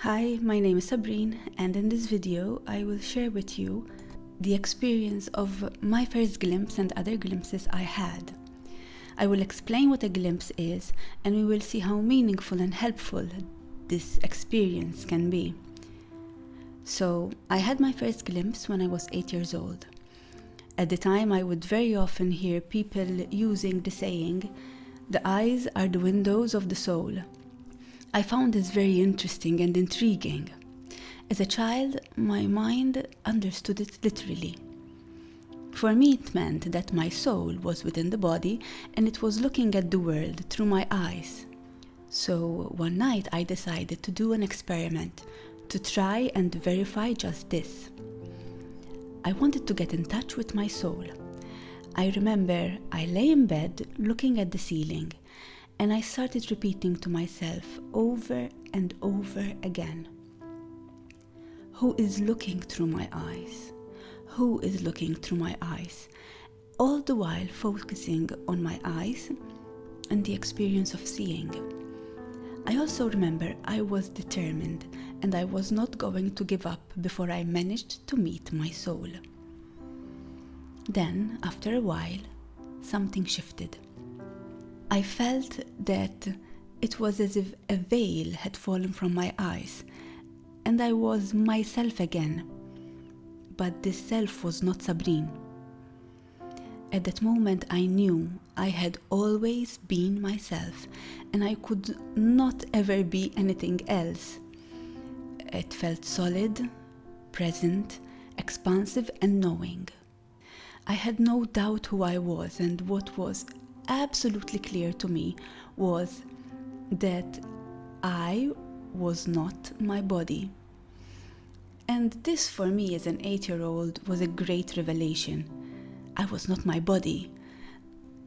Hi, my name is Sabrine, and in this video I will share with you the experience of my first glimpse and other glimpses I had. I will explain what a glimpse is, and we will see how meaningful and helpful this experience can be. So, I had my first glimpse when I was 8 years old. At the time, I would very often hear people using the saying, "The eyes are the windows of the soul." I found this very interesting and intriguing. As a child, my mind understood it literally. For me, it meant that my soul was within the body and it was looking at the world through my eyes. So one night I decided to do an experiment to try and verify just this. I wanted to get in touch with my soul. I remember I lay in bed looking at the ceiling, and I started repeating to myself over and over again, "Who is looking through my eyes? Who is looking through my eyes?" All the while focusing on my eyes and the experience of seeing. I also remember I was determined and I was not going to give up before I managed to meet my soul. Then, after a while, something shifted. I felt that it was as if a veil had fallen from my eyes, and I was myself again. But this self was not Sabrine. At that moment I knew I had always been myself, and I could not ever be anything else. It felt solid, present, expansive and knowing. I had no doubt who I was, and what was absolutely clear to me was that I was not my body. And this for me as an 8-year-old was a great revelation. I was not my body.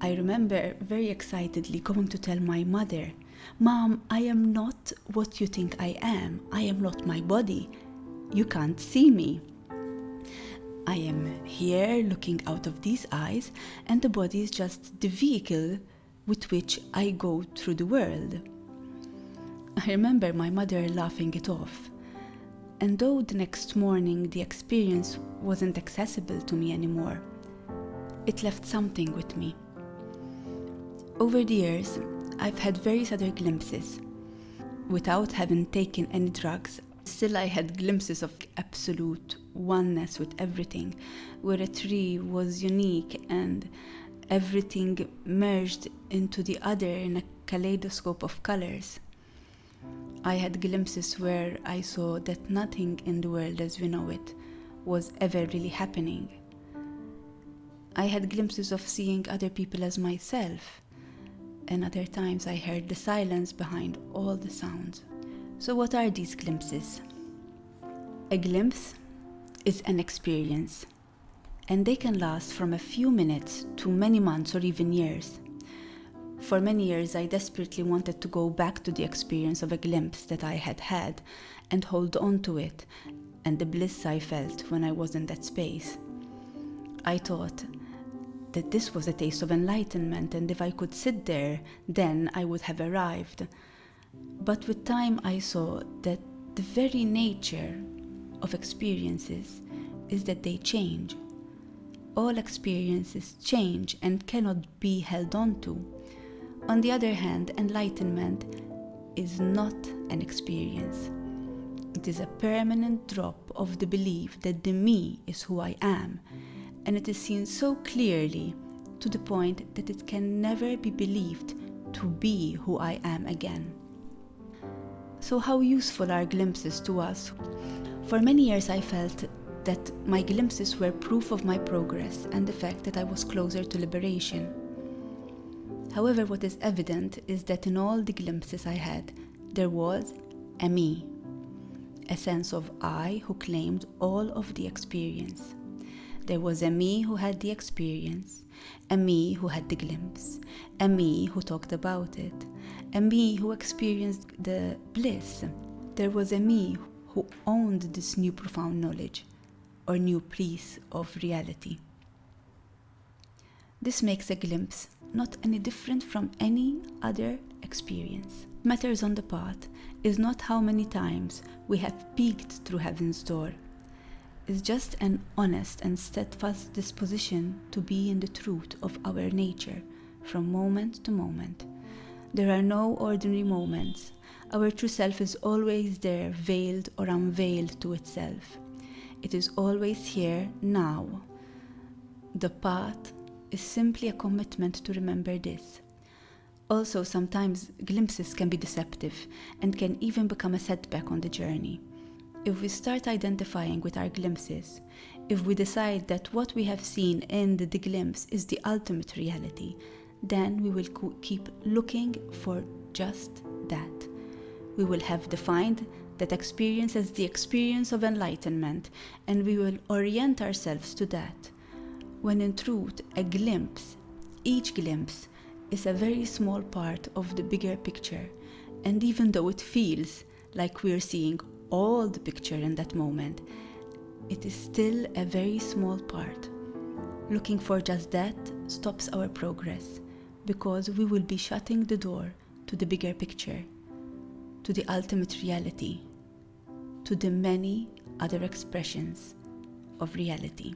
I remember very excitedly going to tell my mother, "Mom, I am not what you think I am. I am not my body. You can't see me. I am here looking out of these eyes, and the body is just the vehicle with which I go through the world." I remember my mother laughing it off. And though the next morning the experience wasn't accessible to me anymore, it left something with me. Over the years, I've had various other glimpses. Without having taken any drugs, still I had glimpses of absolute oneness with everything, where a tree was unique and everything merged into the other in a kaleidoscope of colors. I had glimpses where I saw that nothing in the world as we know it was ever really happening. I had glimpses of seeing other people as myself, and other times I heard the silence behind all the sounds. So what are these glimpses? A glimpse is an experience, and they can last from a few minutes to many months or even years. For many years, I desperately wanted to go back to the experience of a glimpse that I had had and hold on to it and the bliss I felt when I was in that space. I thought that this was a taste of enlightenment, and if I could sit there, then I would have arrived. But with time, I saw that the very nature of experiences is that they change. All experiences change and cannot be held on to. On the other hand, enlightenment is not an experience. It is a permanent drop of the belief that the me is who I am, and it is seen so clearly to the point that it can never be believed to be who I am again. So how useful are glimpses to us? For many years I felt that my glimpses were proof of my progress and the fact that I was closer to liberation. However, what is evident is that in all the glimpses I had, there was a me, a sense of I who claimed all of the experience. There was a me who had the experience, a me who had the glimpse, a me who talked about it, a me who experienced the bliss. There was a me who owned this new profound knowledge, or new piece of reality. This makes a glimpse not any different from any other experience. matters on the path is not how many times we have peeked through heaven's door. It's just an honest and steadfast disposition to be in the truth of our nature from moment to moment. There are no ordinary moments. Our true self is always there, veiled or unveiled to itself. It is always here now. The path is simply a commitment to remember this. Also, sometimes glimpses can be deceptive and can even become a setback on the journey. If we start identifying with our glimpses, if we decide that what we have seen in the glimpse is the ultimate reality, then we will keep looking for just that. We will have defined that experience as the experience of enlightenment, and we will orient ourselves to that. When in truth, a glimpse, each glimpse, is a very small part of the bigger picture, and even though it feels like we're seeing all the picture in that moment, it is still a very small part. Looking for just that stops our progress, because we will be shutting the door to the bigger picture, to the ultimate reality, to the many other expressions of reality.